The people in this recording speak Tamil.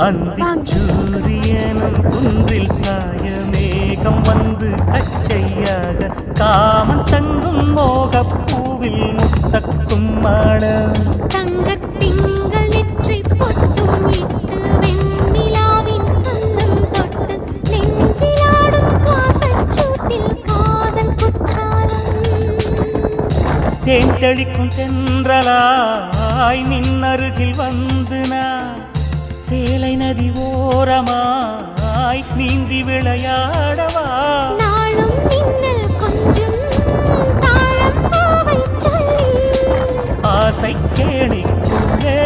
அந்திச்சூரியனும் குன்றில் சாய மேகம் வந்து கச்சையாக காமன் தங்கும் மோகப் பூவில் முத்தக்கும் மாடம் தங்கத்திங்கள் நெற்றி பொட்டும் இட்டு வெண்ணிலாவின் கண்ணம் தொட்டு நெஞ்சிலாடும் சுவாசச் சூட்டில் காதல் குற்றாலம் தேன் தெளிக்கும் தென்றலாய் நின்னருகில் வந்து நான் சேலை நதி ஓரமாய் நீந்தி விளையாடவா நாளும் மின்னல் கொஞ்சம் தாழம் பூவை சொல்லி ஆசை கேணிக்குள்ளே